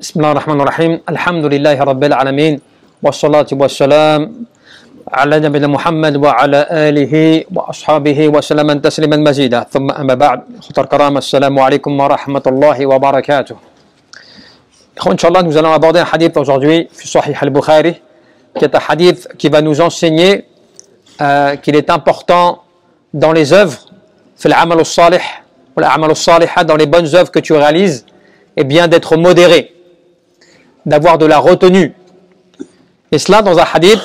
بسم الله الرحمن الرحيم الحمد لله رب العالمين والصلاة والسلام على نبينا محمد وعلى آله وأصحابه وسلم تسليما مزيدا ثم أما بعد أخوة الكرام السلام عليكم ورحمة الله وبركاته. Inch'Allah, nous allons aborder un hadith aujourd'hui Sahih al-Bukhari, qui est un hadith qui va nous enseigner qu'il est important dans les œuvres, dans les bonnes œuvres que tu réalises, et bien d'être modéré, d'avoir de la retenue. Et cela dans un hadith,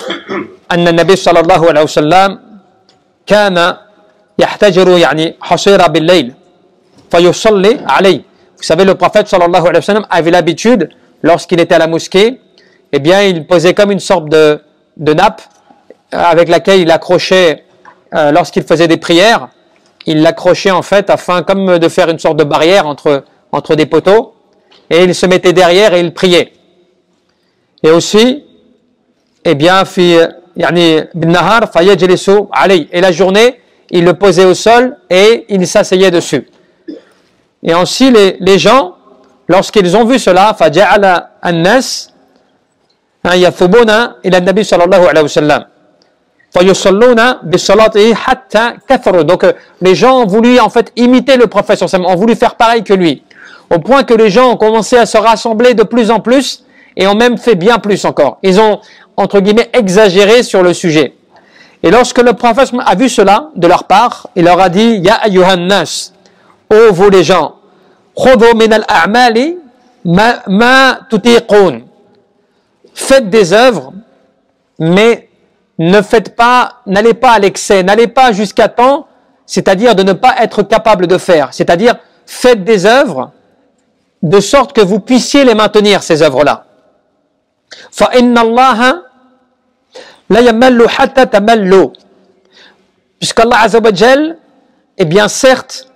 أن النبي صلى الله عليه وسلم كان يحتجر يعني حصيرا بالليل فيصلي عليه. Vous savez, le prophète sallallahu alayhi wa sallam avait l'habitude, lorsqu'il était à la mosquée, eh bien, il posait comme une sorte de nappe avec laquelle il accrochait, lorsqu'il faisait des prières, il l'accrochait en fait afin comme de faire une sorte de barrière entre des poteaux, et il se mettait derrière et il priait. Et aussi, eh bien, et la journée, il le posait au sol et il s'asseyait dessus. Et ainsi, les gens, lorsqu'ils ont vu cela, فَجَعَلَ النَّاسِ يَثُبُونَ إِلَى النَّبِي صلى الله عليه وسلم فَيُصَلُّونَ بِصَلَاتِهِ حَتَّى كَثَرُوا. Donc, les gens ont voulu en fait imiter le prophète, ont voulu faire pareil que lui, au point que les gens ont commencé à se rassembler de plus en plus et ont même fait bien plus encore. Ils ont, entre guillemets, exagéré sur le sujet. Et lorsque le prophète a vu cela de leur part, il leur a dit « Ya ayyuhan nas » ô vous les gens, faites des œuvres, mais n'allez pas à l'excès, n'allez pas jusqu'à temps, c'est-à-dire de ne pas être capable de faire. C'est-à-dire, faites des œuvres de sorte que vous puissiez les maintenir, ces œuvres-là. Puisqu'Allah Azza wa Jal, eh bien certes,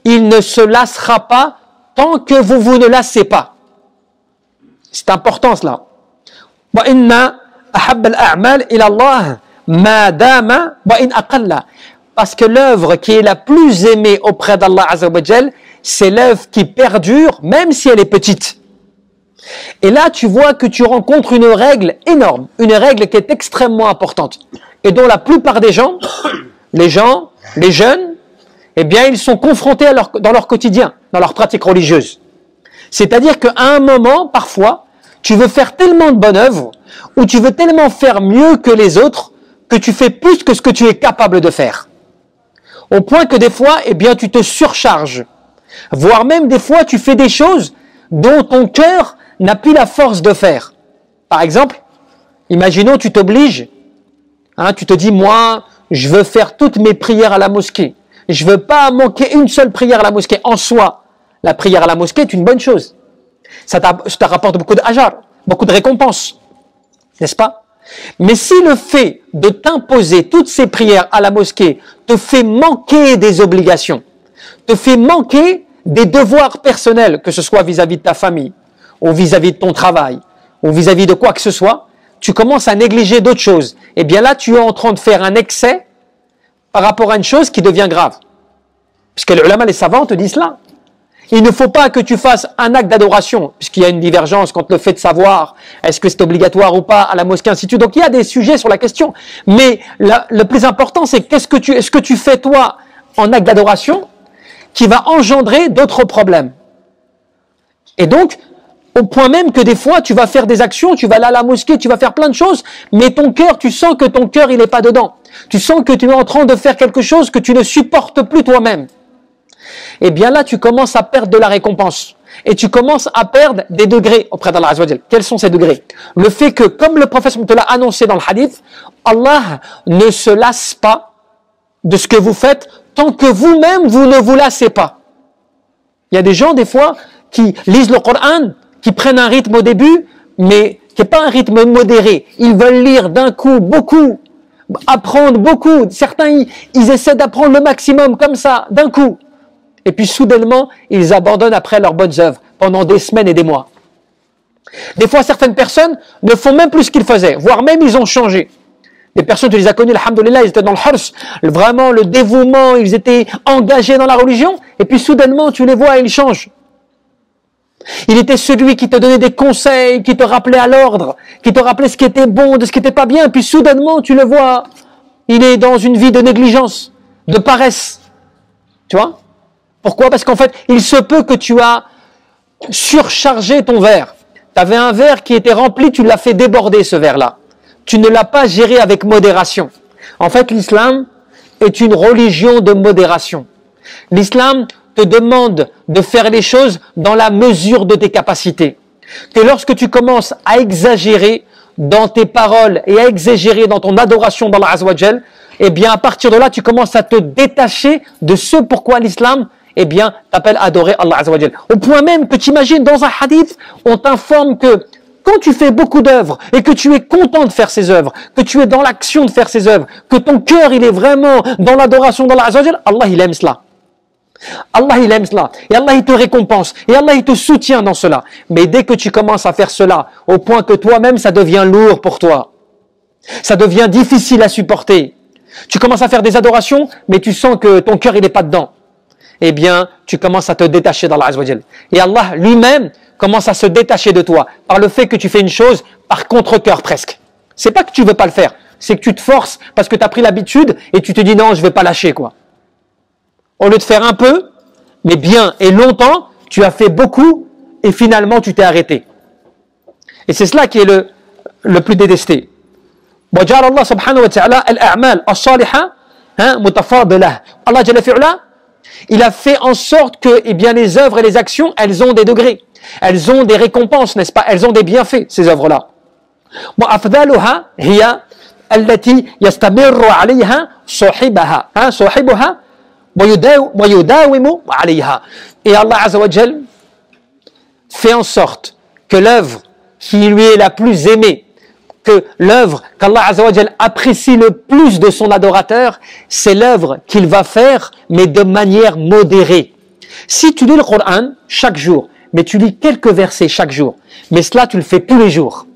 il ne se lassera pas tant que vous ne lassez pas. C'est important cela. Parce que l'œuvre qui est la plus aimée auprès d'Allah Azza wa Jal, c'est l'œuvre qui perdure, même si elle est petite. Et là, tu vois que tu rencontres une règle énorme, une règle qui est extrêmement importante, et dont la plupart des gens, les jeunes, eh bien, ils sont confrontés dans leur quotidien, dans leur pratique religieuse. C'est-à-dire qu'à un moment, parfois, tu veux faire tellement de bonnes œuvres, ou tu veux tellement faire mieux que les autres, que tu fais plus que ce que tu es capable de faire. Au point que des fois, eh bien, tu te surcharges. Voire même des fois, tu fais des choses dont ton cœur n'a plus la force de faire. Par exemple, imaginons, tu t'obliges, tu te dis, moi, je veux faire toutes mes prières à la mosquée. Je ne veux pas manquer une seule prière à la mosquée. En soi, la prière à la mosquée est une bonne chose. Ça te rapporte beaucoup d'ajar, beaucoup de récompenses. N'est-ce pas? Mais si le fait de t'imposer toutes ces prières à la mosquée te fait manquer des obligations, te fait manquer des devoirs personnels, que ce soit vis-à-vis de ta famille, ou vis-à-vis de ton travail, ou vis-à-vis de quoi que ce soit, tu commences à négliger d'autres choses. Et bien là, tu es en train de faire un excès par rapport à une chose qui devient grave. Puisque les ulama, les savants te disent cela. Il ne faut pas que tu fasses un acte d'adoration, puisqu'il y a une divergence contre le fait de savoir est-ce que c'est obligatoire ou pas à la mosquée, ainsi de suite. Donc il y a des sujets sur la question. Mais le plus important, c'est est-ce que tu fais toi en acte d'adoration qui va engendrer d'autres problèmes. Et donc, au point même que des fois, tu vas faire des actions, tu vas aller à la mosquée, tu vas faire plein de choses, mais ton cœur, tu sens que ton cœur, il n'est pas dedans. Tu sens que tu es en train de faire quelque chose que tu ne supportes plus toi-même. Et bien là, tu commences à perdre de la récompense. Et tu commences à perdre des degrés auprès d'Allah Azza wa Jal. Quels sont ces degrés? Le fait que, comme le prophète te l'a annoncé dans le hadith, Allah ne se lasse pas de ce que vous faites tant que vous-même, vous ne vous lassez pas. Il y a des gens, des fois, qui lisent le Coran, qui prennent un rythme au début, mais qui n'est pas un rythme modéré. Ils veulent lire d'un coup beaucoup, apprendre beaucoup. Certains, ils essaient d'apprendre le maximum comme ça, d'un coup. Et puis soudainement, ils abandonnent après leurs bonnes œuvres pendant des semaines et des mois. Des fois, certaines personnes ne font même plus ce qu'ils faisaient, voire même ils ont changé. Des personnes, tu les as connues, alhamdoulilah, ils étaient dans le hars, vraiment le dévouement, ils étaient engagés dans la religion, et puis soudainement, tu les vois et ils changent. Il était celui qui te donnait des conseils, qui te rappelait à l'ordre, qui te rappelait ce qui était bon, de ce qui n'était pas bien. Puis soudainement, tu le vois, il est dans une vie de négligence, de paresse. Tu vois? Pourquoi? Parce qu'en fait, il se peut que tu as surchargé ton verre. Tu avais un verre qui était rempli, tu l'as fait déborder ce verre-là. Tu ne l'as pas géré avec modération. En fait, l'islam est une religion de modération. L'islam te demande de faire les choses dans la mesure de tes capacités. Que lorsque tu commences à exagérer dans tes paroles et à exagérer dans ton adoration d'Allah Azza wa Jal, eh bien, à partir de là, tu commences à te détacher de ce pourquoi l'islam, eh bien, t'appelle à adorer Allah Azza wa Jal. Au point même que tu imagines dans un hadith, on t'informe que quand tu fais beaucoup d'œuvres et que tu es content de faire ces œuvres, que tu es dans l'action de faire ces œuvres, que ton cœur, il est vraiment dans l'adoration d'Allah Azza wa Jal, Allah, il aime cela. Allah, il aime cela. Et Allah, il te récompense. Et Allah, il te soutient dans cela. Mais dès que tu commences à faire cela, au point que toi-même, ça devient lourd pour toi. Ça devient difficile à supporter. Tu commences à faire des adorations, mais tu sens que ton cœur, il n'est pas dedans. Eh bien, tu commences à te détacher d'Allah Azza wa Jal. Et Allah, lui-même, commence à se détacher de toi par le fait que tu fais une chose par contre-cœur presque. C'est pas que tu veux pas le faire. C'est que tu te forces parce que tu as pris l'habitude et tu te dis non, je vais pas lâcher, quoi. Au lieu de faire un peu, mais bien et longtemps, tu as fait beaucoup et finalement tu t'es arrêté. Et c'est cela qui est le plus détesté. وجعل الله سبحانه وتعالى الأعمال الصالحة متفاضلة. Allah Jalla fi'ala, il a fait en sorte que, eh bien, les œuvres et les actions, elles ont des degrés, elles ont des récompenses, n'est-ce pas? Elles ont des bienfaits, ces œuvres-là. وأفضلها هي التي يستمر عليها صاحبها ويداوم عليها. Et Allah Azza wa Jal fait en sorte que l'œuvre qui lui est la plus aimée, que l'œuvre qu'Allah Azza wa Jal apprécie le plus de son adorateur, c'est l'œuvre qu'il va faire, mais de manière modérée. Si tu lis le Coran chaque jour, mais tu lis quelques versets chaque jour, mais cela tu le fais tous les jours.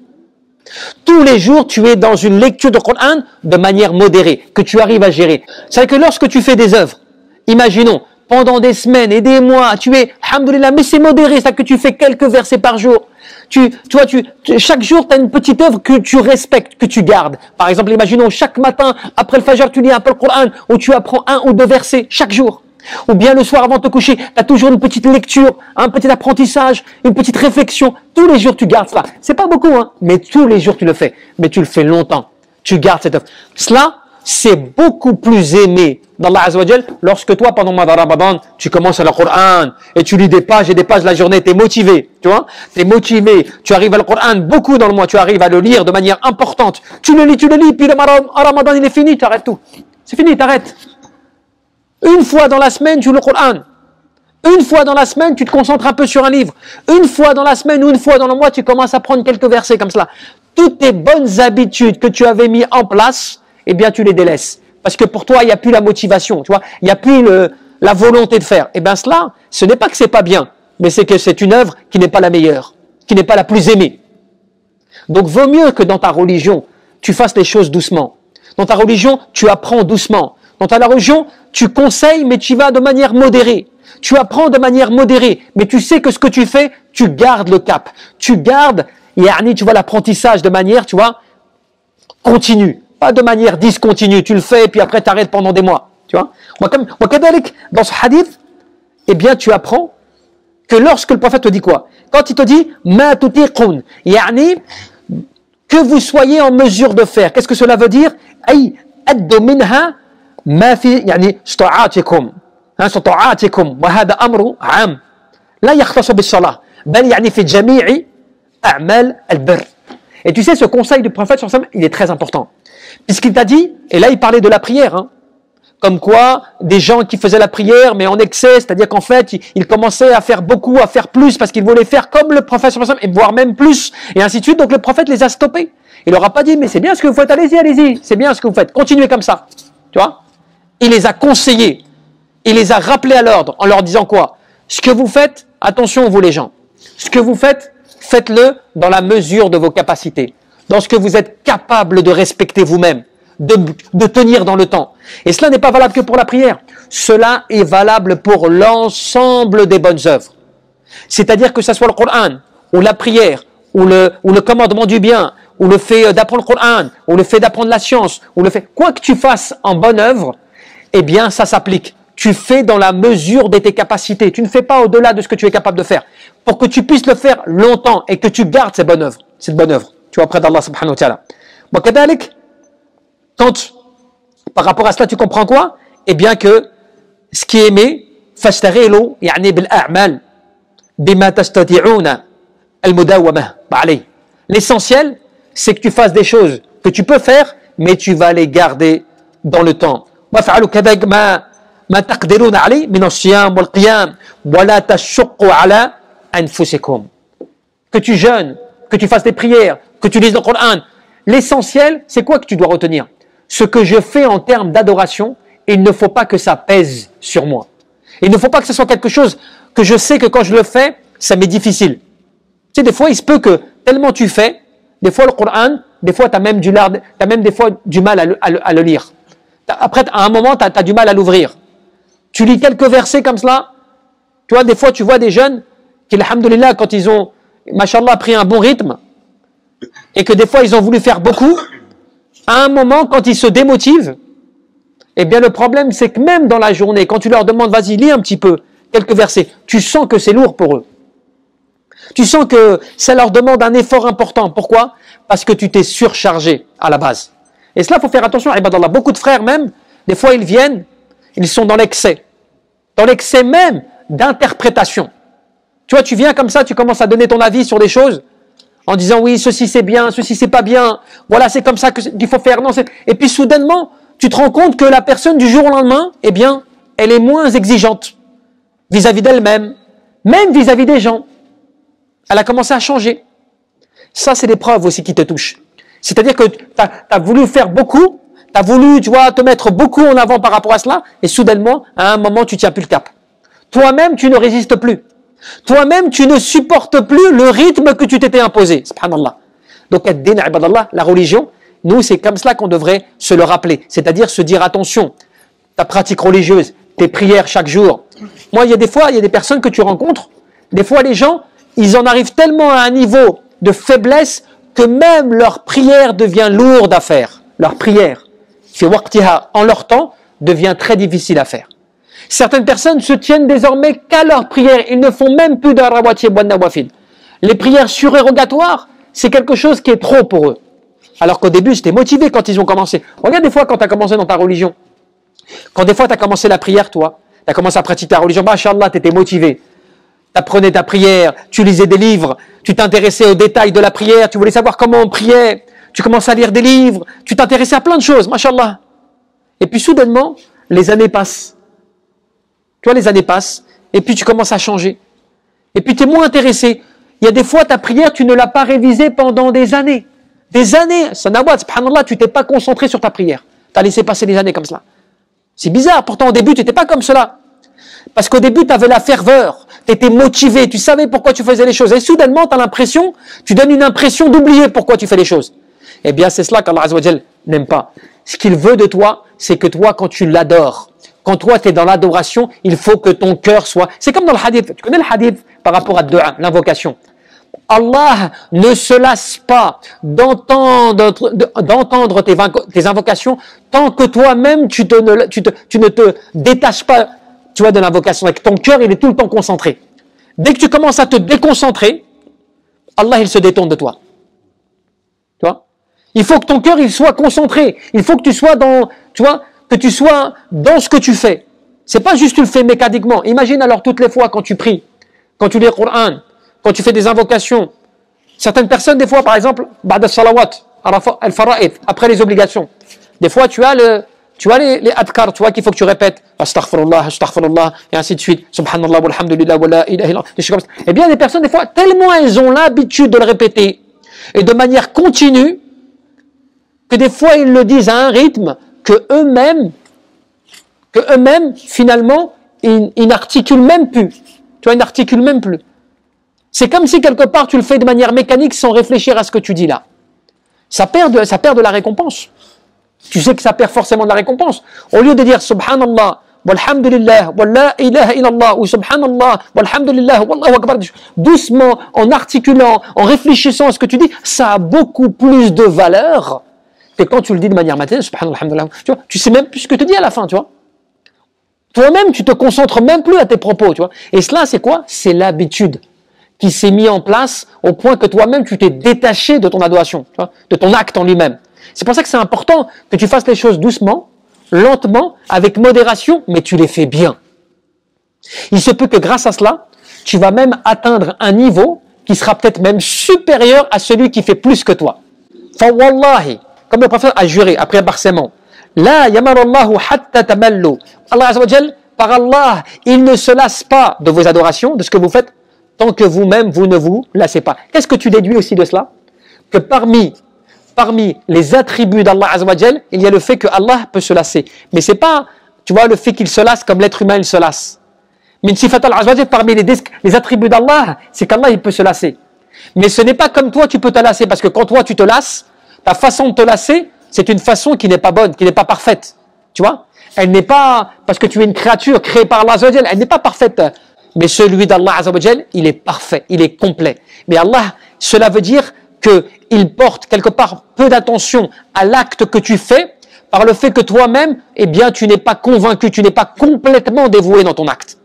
Tous les jours, tu es dans une lecture de Coran de manière modérée, que tu arrives à gérer. C'est que lorsque tu fais des œuvres, imaginons, pendant des semaines et des mois, tu es, alhamdoulilah, mais c'est modéré, c'est que tu fais quelques versets par jour. Chaque jour, tu as une petite œuvre que tu respectes, que tu gardes. Par exemple, imaginons, chaque matin, après le Fajr, tu lis un peu le Coran, ou tu apprends 1 ou 2 versets chaque jour. Ou bien le soir avant de te coucher, tu as toujours une petite lecture, un petit apprentissage, une petite réflexion. Tous les jours, tu gardes cela. C'est pas beaucoup, hein, mais tous les jours, tu le fais. Mais tu le fais longtemps. Tu gardes cette œuvre. Cela, c'est beaucoup plus aimé d'Allah Azza wa Jal lorsque toi, pendant le mois de Ramadan, tu commences à le Coran et tu lis des pages et des pages la journée, tu es motivé, tu vois, tu es motivé, tu arrives à le Coran beaucoup dans le mois, tu arrives à le lire de manière importante, tu le lis, puis le Ramadan il est fini, tu arrêtes tout. C'est fini, tu arrêtes. Une fois dans la semaine, tu lis le Coran. Une fois dans la semaine, tu te concentres un peu sur un livre. Une fois dans la semaine ou une fois dans le mois, tu commences à prendre quelques versets comme cela. Toutes tes bonnes habitudes que tu avais mis en place, eh bien, tu les délaisses. Parce que pour toi, il n'y a plus la motivation, tu vois. Il n'y a plus la volonté de faire. Eh bien, cela, ce n'est pas que c'est pas bien, mais c'est que c'est une œuvre qui n'est pas la meilleure, qui n'est pas la plus aimée. Donc, vaut mieux que dans ta religion, tu fasses les choses doucement. Dans ta religion, tu apprends doucement. Dans ta religion, tu conseilles, mais tu vas de manière modérée. Tu apprends de manière modérée, mais tu sais que ce que tu fais, tu gardes le cap. Tu gardes, tu vois, l'apprentissage de manière, tu vois, continue. Pas de manière discontinue, tu le fais et puis après tu arrêtes pendant des mois. Tu vois. Dans ce hadith, eh bien tu apprends que lorsque le prophète te dit quoi? Quand il te dit ma tutiqun, que vous soyez en mesure de faire. Qu'est-ce que cela veut dire? Ay addu minha ma fi ista'atikum. استطاعاتكم وهذا أمر عام لا يختص بالصلاة بل يعني في جميع أعمال البر. Et tu sais, ce conseil du prophète, il est très important. Puisqu'il t'a dit, et là il parlait de la prière, hein, comme quoi des gens qui faisaient la prière mais en excès, c'est-à-dire qu'en fait ils commençaient à faire beaucoup, à faire plus parce qu'ils voulaient faire comme le prophète, et voire même plus, et ainsi de suite. Donc le prophète les a stoppés. Il leur a pas dit, mais c'est bien ce que vous faites, allez-y, c'est bien ce que vous faites, continuez comme ça. Tu vois. Il les a conseillés. Il les a rappelés à l'ordre en leur disant quoi? Ce que vous faites, attention vous les gens, ce que vous faites, faites-le dans la mesure de vos capacités, dans ce que vous êtes capable de respecter vous-même, de tenir dans le temps. Et cela n'est pas valable que pour la prière, cela est valable pour l'ensemble des bonnes œuvres. C'est-à-dire que ce soit le Coran, ou la prière, ou le commandement du bien, ou le fait d'apprendre le Coran, ou le fait d'apprendre la science, ou le fait, quoi que tu fasses en bonne œuvre, eh bien, ça s'applique. Tu fais dans la mesure de tes capacités. Tu ne fais pas au-delà de ce que tu es capable de faire. Pour que tu puisses le faire longtemps et que tu gardes cette bonne œuvre. Cette bonne œuvre. Tu vois, auprès d'Allah subhanahu wa ta'ala. Quand, par rapport à cela, tu comprends quoi? Eh bien que, ce qui est aimé, فاشتغلوا يعني بالأعمال بما تستطيعون المداومة عليه. L'essentiel, c'est que tu fasses des choses que tu peux faire, mais tu vas les garder dans le temps. وافعلوا كذلك ما تقدرون عليه من الصيام والقيام ولا تشقوا على أنفسكم. Que tu jeûnes, que tu fasses des prières, que tu lises le Coran. L'essentiel, c'est quoi que tu dois retenir? Ce que je fais en termes d'adoration, il ne faut pas que ça pèse sur moi. Il ne faut pas que ce soit quelque chose que je sais que quand je le fais, ça m'est difficile. Tu sais, des fois, il se peut que tellement tu fais, des fois le Coran, des fois tu as même des fois du mal à le lire. Après, à un moment, tu as du mal à l'ouvrir. Tu lis quelques versets comme cela. Tu vois, des fois, tu vois des jeunes qui, alhamdoulilah, quand ils ont, machallah, pris un bon rythme, et que des fois, ils ont voulu faire beaucoup, à un moment, quand ils se démotivent, eh bien, le problème, c'est que même dans la journée, quand tu leur demandes, vas-y, lis un petit peu, quelques versets, tu sens que c'est lourd pour eux. Tu sens que ça leur demande un effort important. Pourquoi? Parce que tu t'es surchargé à la base. Et cela, il faut faire attention, ibadallah. Beaucoup de frères même, des fois, ils viennent, ils sont dans l'excès. Dans l'excès même d'interprétation. Tu vois, tu viens comme ça, tu commences à donner ton avis sur des choses, en disant, oui, ceci c'est bien, ceci c'est pas bien, voilà, c'est comme ça qu'il faut faire. Non, et puis soudainement, tu te rends compte que la personne du jour au lendemain, eh bien, elle est moins exigeante vis-à-vis d'elle-même, même vis-à-vis des gens. Elle a commencé à changer. Ça, c'est des preuves aussi qui te touchent. C'est-à-dire que tu as voulu faire beaucoup, tu as voulu, tu vois, te mettre beaucoup en avant par rapport à cela, et soudainement, à un moment, tu tiens plus le cap. Toi-même, tu ne résistes plus. Toi-même, tu ne supportes plus le rythme que tu t'étais imposé. Subhanallah. Donc, la religion, nous, c'est comme cela qu'on devrait se le rappeler. C'est-à-dire se dire, attention, ta pratique religieuse, tes prières chaque jour. Moi, il y a des personnes que tu rencontres, des fois, les gens, ils en arrivent tellement à un niveau de faiblesse que même leur prière devient lourde à faire. Leur prière, en leur temps, devient très difficile à faire. Certaines personnes se tiennent désormais qu'à leur prière. Ils ne font même plus de rawatib wa nawafil. Les prières surérogatoires, c'est quelque chose qui est trop pour eux. Alors qu'au début, c'était motivé quand ils ont commencé. Regarde des fois quand tu as commencé dans ta religion. Quand des fois tu as commencé la prière, toi, tu as commencé à pratiquer ta religion, machallah, tu étais motivé. Tu apprenais ta prière, tu lisais des livres, tu t'intéressais aux détails de la prière, tu voulais savoir comment on priait, tu commençais à lire des livres, tu t'intéressais à plein de choses, machallah. Et puis soudainement, les années passent. Tu vois, les années passent, et puis tu commences à changer. Et puis tu es moins intéressé. Il y a des fois, ta prière, tu ne l'as pas révisée pendant des années. Des années, sanawat, subhanallah, tu t'es pas concentré sur ta prière. Tu as laissé passer des années comme cela. C'est bizarre, pourtant au début, tu n'étais pas comme cela. Parce qu'au début, tu avais la ferveur, tu étais motivé, tu savais pourquoi tu faisais les choses. Et soudainement, tu as l'impression, tu donnes une impression d'oublier pourquoi tu fais les choses. Eh bien, c'est cela qu'Allah Azza wa Jal n'aime pas. Ce qu'il veut de toi, c'est que toi, quand tu l'adores, quand toi, tu es dans l'adoration, il faut que ton cœur soit... C'est comme dans le hadith. Tu connais le hadith par rapport à dua, l'invocation. Allah ne se lasse pas d'entendre tes invocations tant que toi-même, tu ne te détaches pas, tu vois, de l'invocation. Avec ton cœur, il est tout le temps concentré. Dès que tu commences à te déconcentrer, Allah, il se détourne de toi. Tu vois? Il faut que ton cœur, il soit concentré. Il faut que tu sois dans, tu vois, que tu sois dans ce que tu fais. C'est pas juste tu le fais mécaniquement. Imagine alors toutes les fois quand tu pries, quand tu lis le Coran, quand tu fais des invocations. Certaines personnes, des fois, par exemple, ba'da salawat, al-fara'id, après les obligations. Des fois, tu as les adkar, tu vois, qu'il faut que tu répètes. Astaghfirullah, astaghfirullah, et ainsi de suite. Subhanallah, walhamdulillah, wa la ilaha illallah. Des choses comme ça. Eh bien, des personnes, des fois, tellement elles ont l'habitude de le répéter, et de manière continue, que des fois, ils le disent à un rythme que eux-mêmes, finalement, ils n'articulent même plus. Tu vois, ils n'articulent même plus. C'est comme si quelque part tu le fais de manière mécanique sans réfléchir à ce que tu dis là. Ça perd de la récompense. Tu sais que ça perd forcément de la récompense. Au lieu de dire Subhanallah, walhamdulillah, wa la ilaha illallah, ou subhanallah, walhamdulillah, wallahu akbar, doucement, en articulant, en réfléchissant à ce que tu dis, ça a beaucoup plus de valeur que quand tu le dis de manière matérielle, subhanallah, alhamdulillah. Tu vois, tu sais même plus ce que tu dis à la fin, tu vois. Toi-même, tu te concentres même plus à tes propos, tu vois. Et cela, c'est quoi? C'est l'habitude qui s'est mise en place au point que toi-même, tu t'es détaché de ton adoration, tu vois, de ton acte en lui-même. C'est pour ça que c'est important que tu fasses les choses doucement, lentement, avec modération, mais tu les fais bien. Il se peut que grâce à cela, tu vas même atteindre un niveau qui sera peut-être même supérieur à celui qui fait plus que toi. Fa wallahi, comme le prophète a juré après un serment, la yamarallahu hatta tamallu. Allah Azza wa Jal, par Allah, il ne se lasse pas de vos adorations, de ce que vous faites, tant que vous-même, vous ne vous lassez pas. Qu'est-ce que tu déduis aussi de cela? Que parmi les attributs d'Allah Azza wa Jal, il y a le fait que Allah peut se lasser. Mais c'est pas, tu vois, le fait qu'il se lasse comme l'être humain il se lasse. Min sifat Allah Azza wa Jal, parmi les attributs d'Allah, c'est qu'Allah il peut se lasser. Mais ce n'est pas comme toi tu peux te lasser, parce que quand toi tu te lasses, ta façon de te lasser, c'est une façon qui n'est pas bonne, qui n'est pas parfaite. Tu vois? Elle n'est pas, parce que tu es une créature créée par Allah Azza wa Jal, elle n'est pas parfaite. Mais celui d'Allah Azza wa Jal, il est parfait, il est complet. Mais Allah, cela veut dire qu'il porte quelque part peu d'attention à l'acte que tu fais, par le fait que toi-même, eh bien, tu n'es pas convaincu, tu n'es pas complètement dévoué dans ton acte.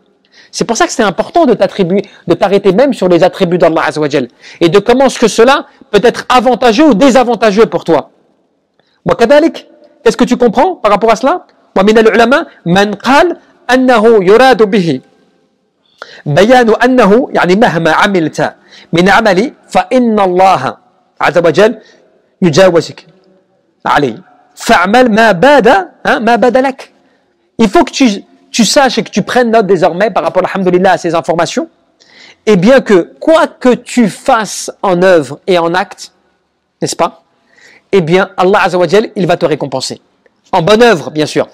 C'est pour ça que c'est important de t'arrêter même sur les attributs d'Allah Azza wa Jal, et de comment est-ce que cela peut être avantageux ou désavantageux pour toi. وكذلك, qu'est-ce que tu comprends par rapport à cela? ومن العلماء من قال أنه يراد به بيان أنه يعني مهما عملت من عمل فإن الله عز وجل يجاوزك عليه فاعمل ما بدا لك. Il faut que tu saches et que tu prennes note désormais par rapport alhamdoulilah à ces informations, et bien que quoi que tu fasses en œuvre et en acte, n'est-ce pas, eh bien Allah Azza wa Jal, il va te récompenser. En bonne œuvre, bien sûr.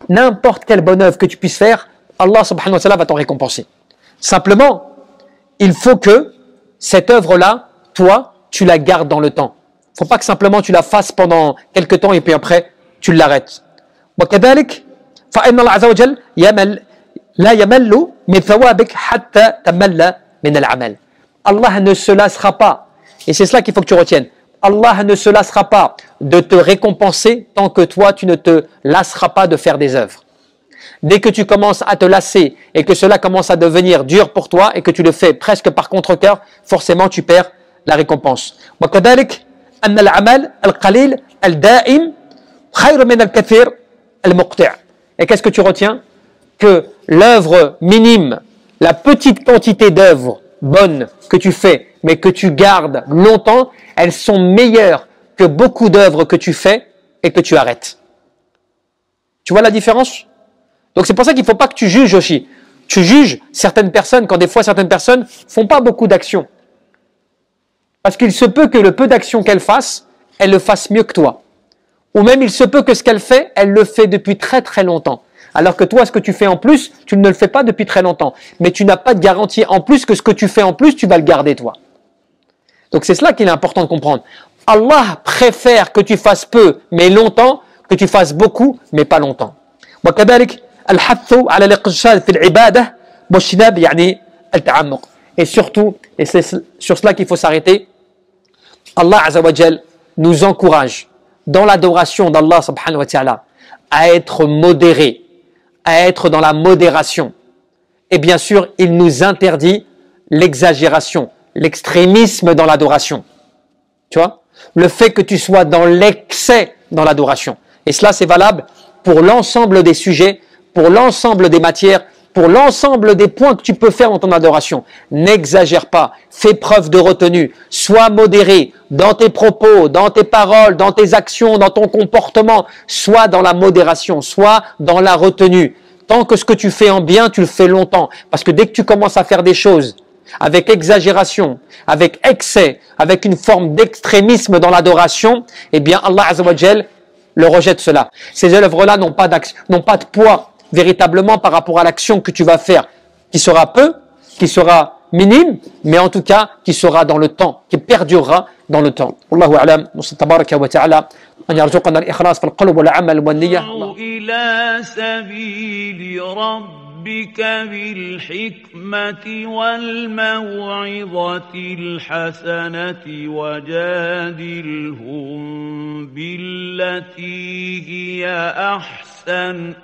N'importe quelle bonne œuvre que tu puisses faire, Allah subhanahu wa ta'ala va t'en récompenser. Simplement, il faut que cette œuvre-là, toi, tu la gardes dans le temps. Il ne faut pas que simplement tu la fasses pendant quelques temps et puis après, tu l'arrêtes. وكذلك فإن الله عز وجل لا يمل من ثوابك حتى تمل من العمل. Allah ne se lassera pas, et c'est cela qu'il faut que tu retiennes. Allah ne se lassera pas de te récompenser tant que toi, tu ne te lasseras pas de faire des œuvres. Dès que tu commences à te lasser et que cela commence à devenir dur pour toi et que tu le fais presque par contre-cœur, forcément tu perds la récompense. وكذلك أن العمل القليل الدائم خير من الكثير المقطع. Et qu'est-ce que tu retiens? Que l'œuvre minime, la petite quantité d'œuvres bonnes que tu fais, mais que tu gardes longtemps, elles sont meilleures que beaucoup d'œuvres que tu fais et que tu arrêtes. Tu vois la différence? Donc c'est pour ça qu'il ne faut pas que tu juges aussi. Tu juges certaines personnes quand des fois certaines personnes font pas beaucoup d'actions. Parce qu'il se peut que le peu d'actions qu'elles fassent, elles le fassent mieux que toi. Ou même il se peut que ce qu'elle fait, elle le fait depuis très très longtemps. Alors que toi, ce que tu fais en plus, tu ne le fais pas depuis très longtemps. Mais tu n'as pas de garantie en plus que ce que tu fais en plus, tu vas le garder toi. Donc c'est cela qu'il est important de comprendre. Allah préfère que tu fasses peu, mais longtemps, que tu fasses beaucoup, mais pas longtemps. وكذلك الحث على الاقتصاد في العبادة واجتناب يعني التعمق. Et surtout, et c'est sur cela qu'il faut s'arrêter, Allah Azza wa Jal nous encourage dans l'adoration d'Allah subhanahu wa ta'ala à être modéré, à être dans la modération. Et bien sûr, il nous interdit l'exagération, l'extrémisme dans l'adoration. Tu vois? Le fait que tu sois dans l'excès dans l'adoration. Et cela, c'est valable pour l'ensemble des sujets, pour l'ensemble des matières, pour l'ensemble des points que tu peux faire dans ton adoration. N'exagère pas, fais preuve de retenue, sois modéré dans tes propos, dans tes paroles, dans tes actions, dans ton comportement. Sois dans la modération, sois dans la retenue. Tant que ce que tu fais en bien, tu le fais longtemps. Parce que dès que tu commences à faire des choses avec exagération, avec excès, avec une forme d'extrémisme dans l'adoration, eh bien Allah Azza wa Jal le rejette cela. Ces œuvres-là n'ont pas de poids véritablement par rapport à l'action que tu vas faire, qui sera peu, qui sera minime, mais en tout cas qui sera dans le temps, qui perdurera dans le temps. Wallahu a'lam, tabaraka wa ta'ala. أن يرزقنا الإخلاص في القلب والعمل والنية. إلى سبيل ربك بالحكمة والموعظة الحسنة وجادلهم بالتي هي أحسن